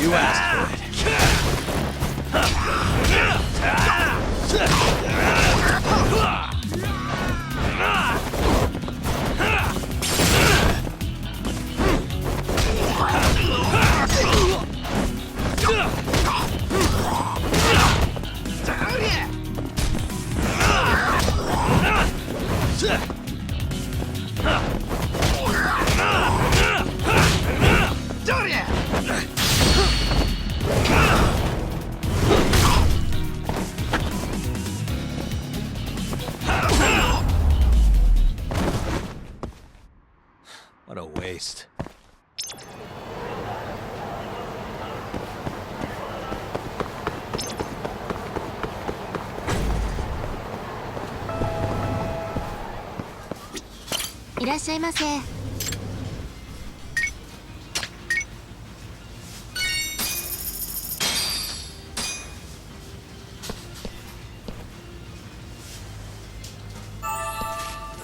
You asked for What a waste.いらっしゃいませ。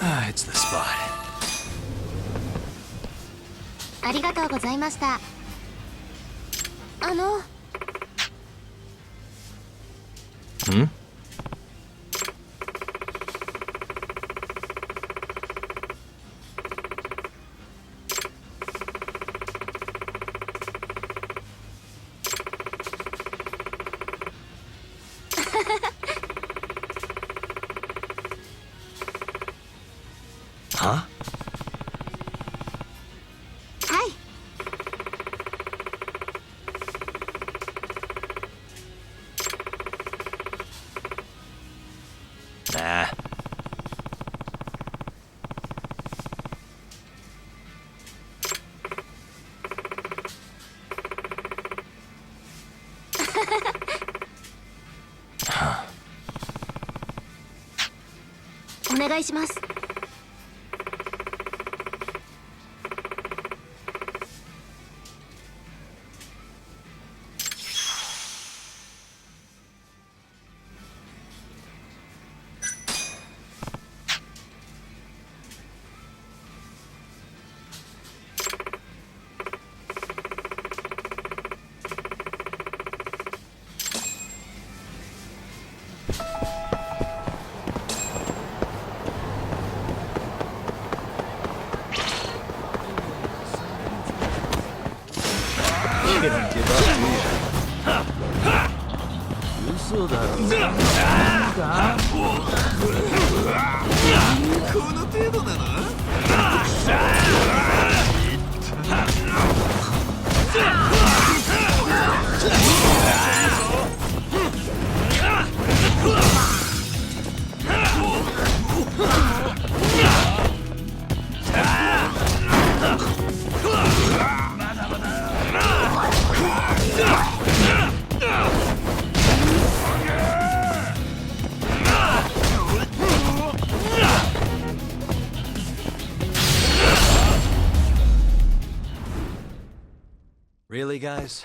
Ah, it's the spot. ありがとうございました。Hmm? は？はい。Nah. お願いします。嘘だろ。なんかこの程度なの？Really, guys?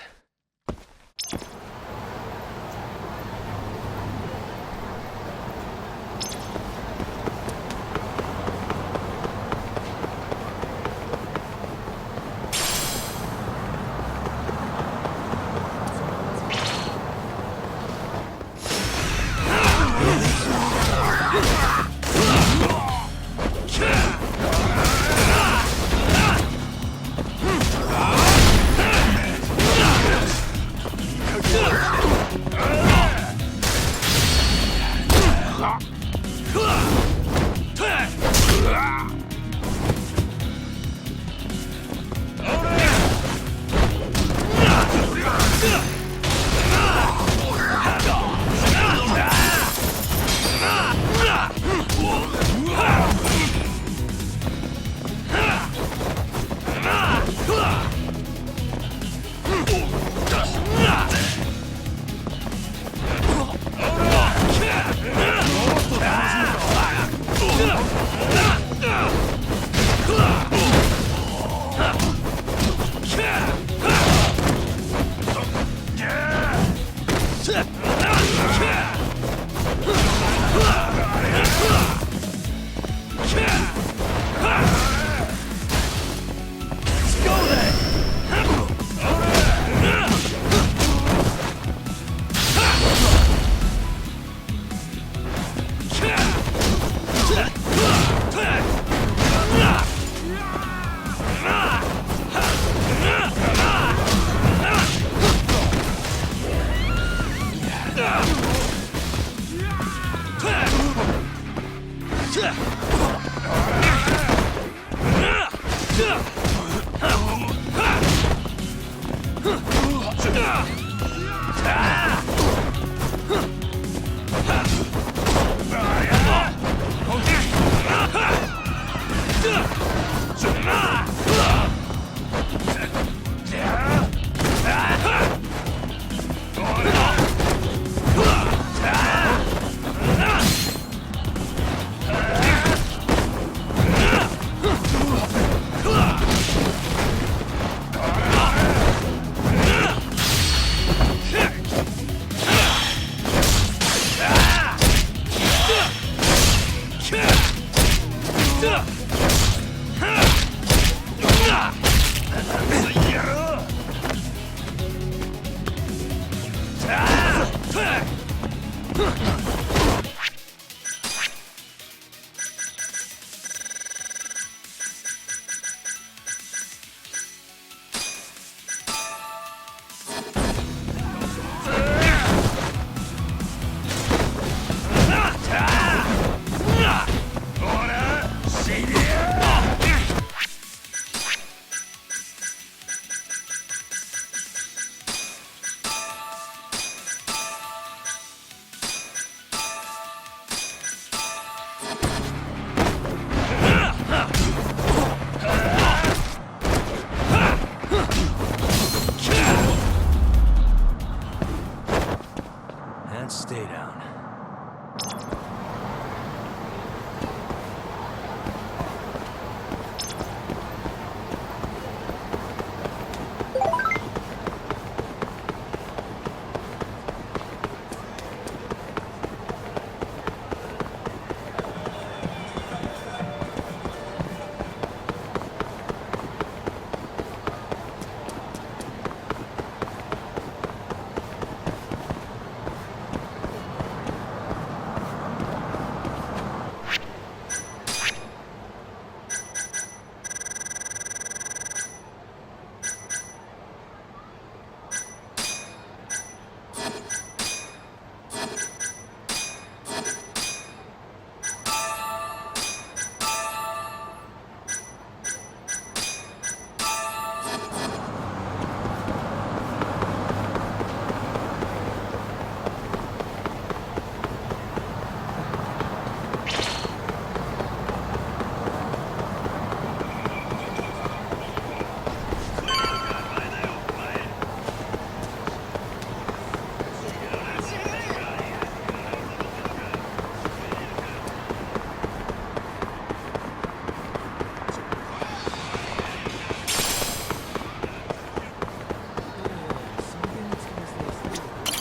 And stay down.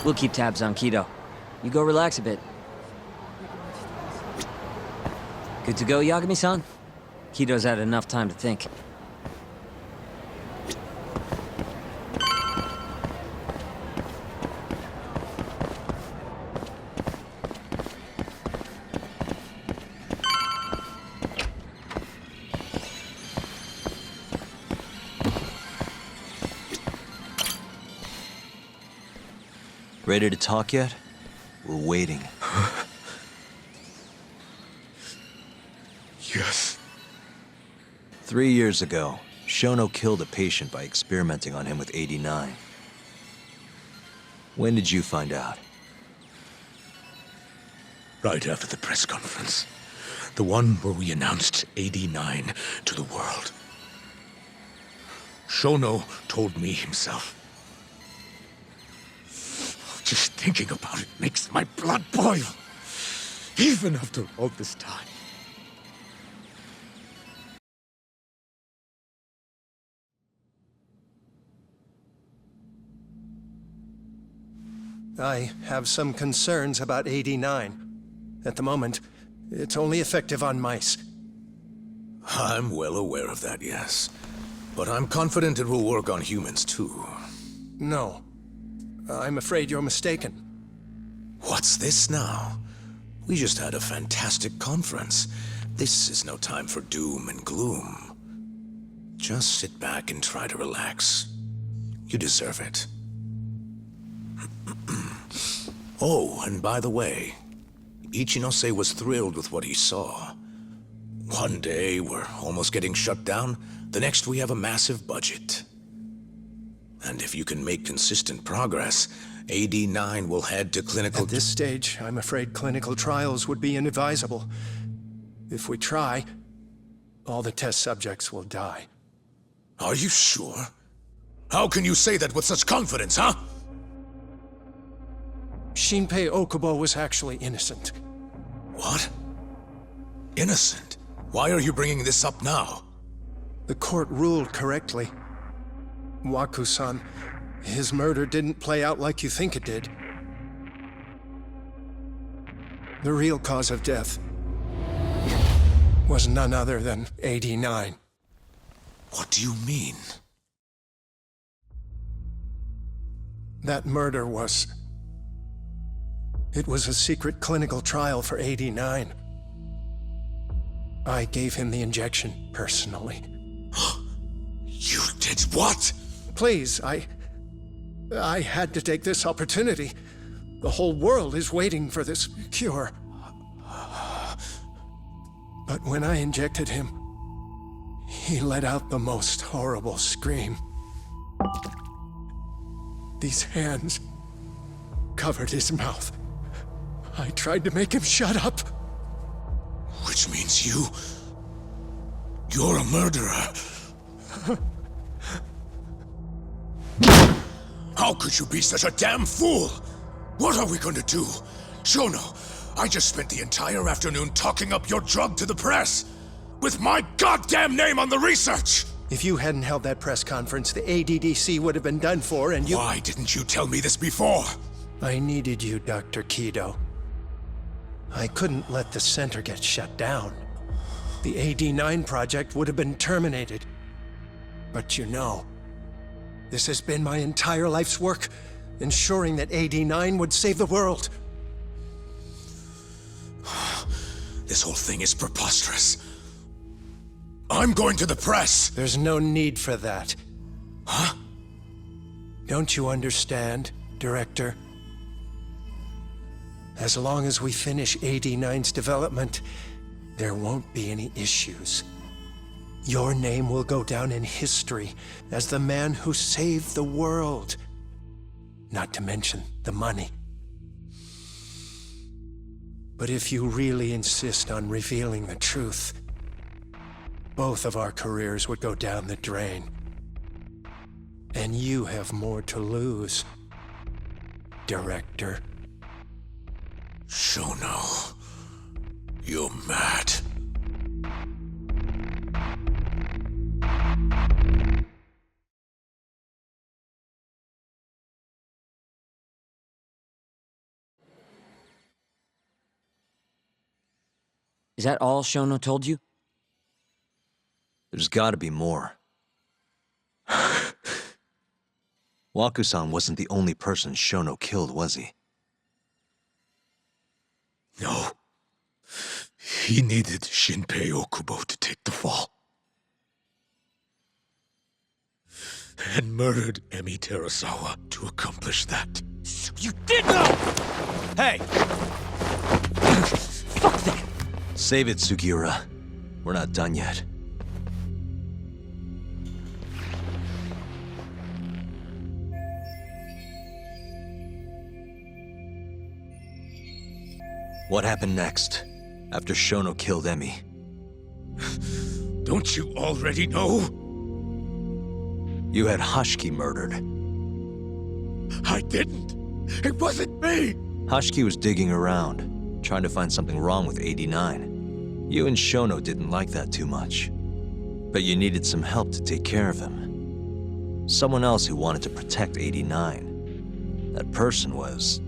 We'll keep tabs on Kido. You go relax a bit. Good to go, Yagami-san? Kido's had enough time to think. Ready to talk yet? We're waiting. Yes. 3 years ago, Shono killed a patient by experimenting on him with 89. When did you find out? Right after the press conference. The one where we announced 89 to the world. Shono told me himself. Just thinking about it makes my blood boil. Even after all this time. I have some concerns about 89. At the moment, it's only effective on mice. I'm well aware of that, yes. But I'm confident it will work on humans, too. No. I'm afraid you're mistaken. What's this now? We just had a fantastic conference. This is no time for doom and gloom. Just sit back and try to relax. You deserve it. Oh, and by the way, Ichinose was thrilled with what he saw. One day we're almost getting shut down, the next we have a massive budget. And if you can make consistent progress, AD9 will head to clinical... At this stage, I'm afraid clinical trials would be inadvisable. If we try, all the test subjects will die. Are you sure? How can you say that with such confidence, huh? Shinpei Okubo was actually innocent. What? Innocent? Why are you bringing this up now? The court ruled correctly. Waku-san, his murder didn't play out like you think it did. The real cause of death was none other than AD9. What do you mean? That murder was... It was a secret clinical trial for AD9. I gave him the injection, personally. You did what? Please, I had to take this opportunity. The whole world is waiting for this cure. But when I injected him, he let out the most horrible scream. These hands covered his mouth. I tried to make him shut up. Which means you're a murderer. How could you be such a damn fool? What are we going to do? Shono, I just spent the entire afternoon talking up your drug to the press, with my goddamn name on the research! If you hadn't held that press conference, the ADDC would have been done for, and you... Why didn't you tell me this before? I needed you, Dr. Kido. I couldn't let the center get shut down. The AD9 project would have been terminated. But you know, this has been my entire life's work, ensuring that AD9 would save the world. This whole thing is preposterous. I'm going to the press! There's no need for that. Huh? Don't you understand, Director? As long as we finish AD9's development, there won't be any issues. Your name will go down in history as the man who saved the world. Not to mention the money. But if you really insist on revealing the truth, both of our careers would go down the drain. And you have more to lose, Director. Shono, you're mad. Is that all Shono told you? There's gotta be more. Waku-san wasn't the only person Shono killed, was he? No. He needed Shinpei Okubo to take the fall. And murdered Emi Terasawa to accomplish that. You did know! Hey! Fuck that! Save it, Sugiura. We're not done yet. What happened next, after Shono killed Emi? Don't you already know? You had Hashiki murdered. I didn't. It wasn't me. Hashiki was digging around, trying to find something wrong with AD9. You and Shono didn't like that too much. But you needed some help to take care of him. Someone else who wanted to protect AD9. That person was...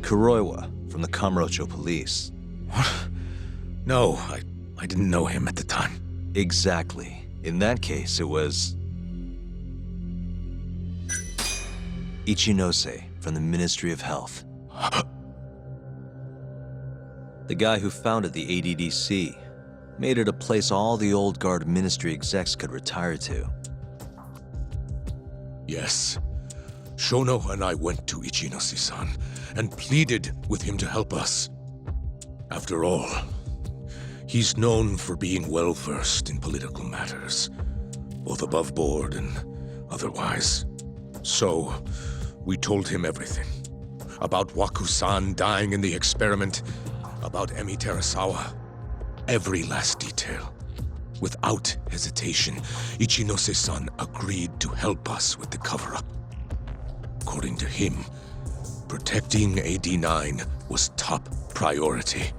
Kuroiwa, from the Kamurocho police. What? No, I didn't know him at the time. Exactly. In that case, it was... Ichinose, from the Ministry of Health. The guy who founded the ADDC made it a place all the old guard ministry execs could retire to. Yes. Shono and I went to Ichinoshi-san and pleaded with him to help us. After all, he's known for being well-versed in political matters, both above board and otherwise. So, we told him everything. About Waku-san dying in the experiment, about Emi Terasawa. Every last detail. Without hesitation, Ichinose-san agreed to help us with the cover-up. According to him, protecting AD9 was top priority.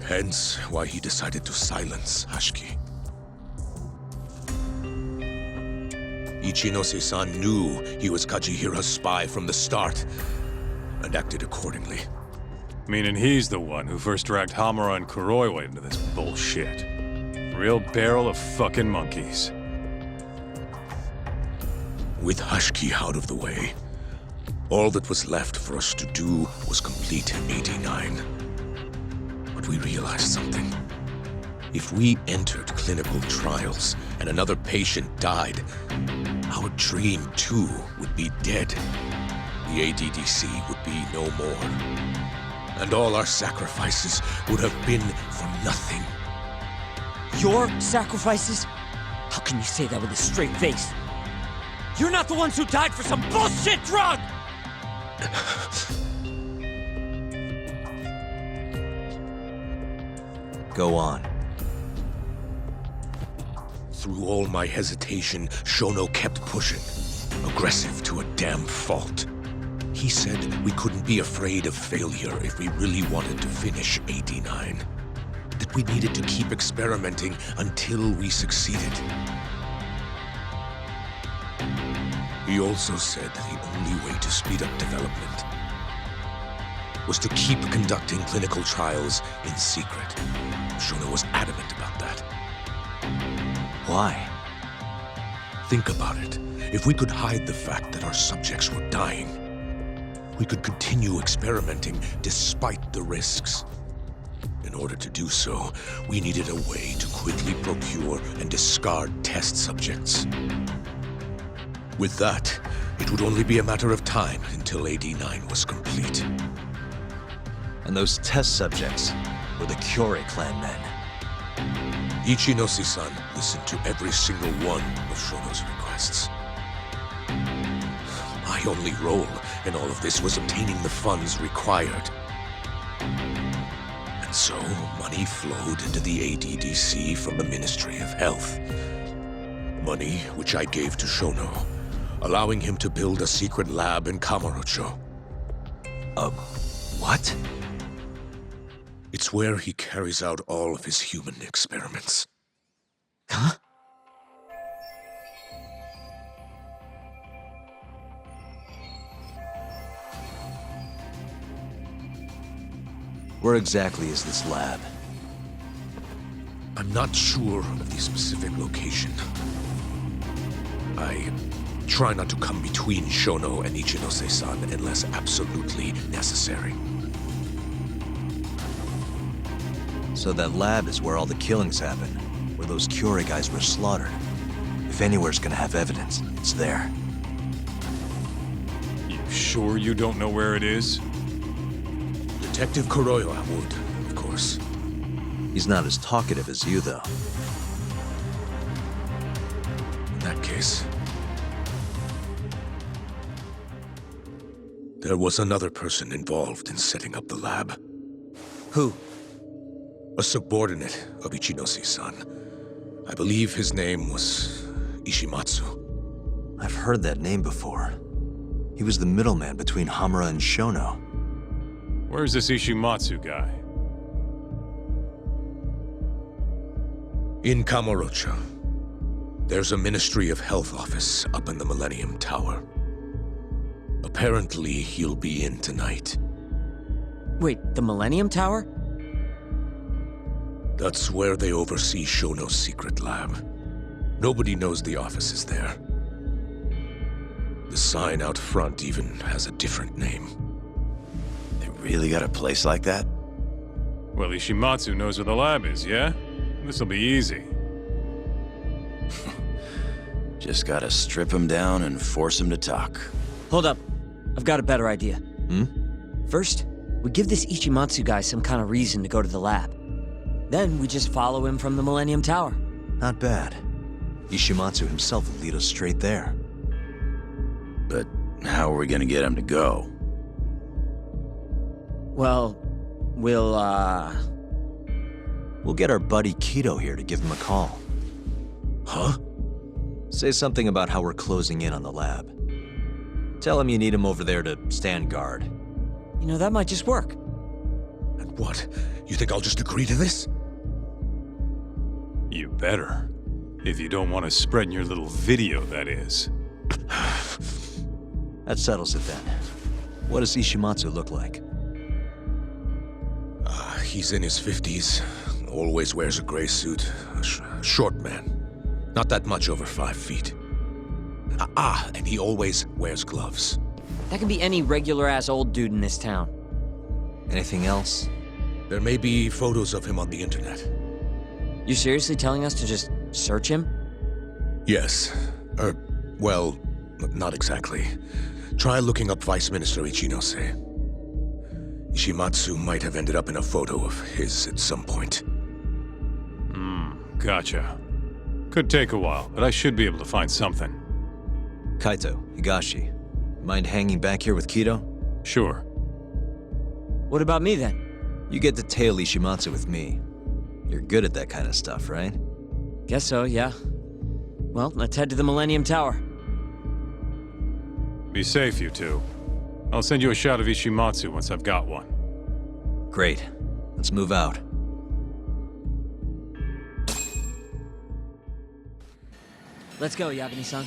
Hence why he decided to silence Hashiki. Ichinose-san knew he was Kajihira's spy from the start, and acted accordingly. Meaning he's the one who first dragged Hamura and Kuroiwa into this bullshit. Real barrel of fucking monkeys. With Hashiki out of the way, all that was left for us to do was complete AD9. But we realized something. If we entered clinical trials and another patient died, our dream too would be dead. The ADDC would be no more. And all our sacrifices would have been for nothing. Your sacrifices? How can you say that with a straight face? You're not the ones who died for some bullshit drug! Go on. Through all my hesitation, Shono kept pushing, aggressive to a damn fault. He said we couldn't be afraid of failure if we really wanted to finish AD9. That we needed to keep experimenting until we succeeded. He also said the only way to speed up development was to keep conducting clinical trials in secret. Shono was adamant about that. Why? Think about it. If we could hide the fact that our subjects were dying, we could continue experimenting despite the risks. In order to do so, we needed a way to quickly procure and discard test subjects. With that, it would only be a matter of time until AD9 was complete. And those test subjects were the Kyorei clan men. Ichinose-san listened to every single one of Shono's requests. My only role in all of this was obtaining the funds required. And so, money flowed into the ADDC from the Ministry of Health. Money which I gave to Shono, allowing him to build a secret lab in Kamurocho. What? It's where he carries out all of his human experiments. Huh? Where exactly is this lab? I'm not sure of the specific location. I try not to come between Shono and Ichinose-san unless absolutely necessary. So that lab is where all the killings happen, where those Kyorei guys were slaughtered. If anywhere's gonna have evidence, it's there. You sure you don't know where it is? Detective Kuroiwa would, of course. He's not as talkative as you, though. In that case, there was another person involved in setting up the lab. Who? A subordinate of Ichinose-san. I believe his name was Ishimatsu. I've heard that name before. He was the middleman between Hamura and Shono. Where's this Ishimatsu guy? In Kamurocho, there's a Ministry of Health office up in the Millennium Tower. Apparently, he'll be in tonight. Wait, the Millennium Tower? That's where they oversee Shono's secret lab. Nobody knows the office is there. The sign out front even has a different name. They really got a place like that? Well, Ishimatsu knows where the lab is, yeah? This'll be easy. Just gotta strip him down and force him to talk. Hold up. I've got a better idea. First, we give this Ichimatsu guy some kind of reason to go to the lab. Then we just follow him from the Millennium Tower. Not bad. Ishimatsu himself will lead us straight there. But how are we gonna get him to go? Well, We'll get our buddy Kido here to give him a call. Huh? Say something about how we're closing in on the lab. Tell him you need him over there to stand guard. You know, that might just work. And what? You think I'll just agree to this? You better. If you don't want to spread in your little video, that is. That settles it then. What does Ishimatsu look like? He's in his 50s. Always wears a gray suit. A short man. Not that much over 5 feet. And he always wears gloves. That can be any regular-ass old dude in this town. Anything else? There may be photos of him on the internet. You seriously telling us to just search him? Yes. Well, not exactly. Try looking up Vice Minister Ichinose. Ishimatsu might have ended up in a photo of his at some point. Gotcha. Could take a while, but I should be able to find something. Kaito, Higashi, mind hanging back here with Kido? Sure. What about me then? You get to tail Ishimatsu with me. You're good at that kind of stuff, right? Guess so, yeah. Well, let's head to the Millennium Tower. Be safe, you two. I'll send you a shot of Ishimatsu once I've got one. Great. Let's move out. Let's go, Yagami-san.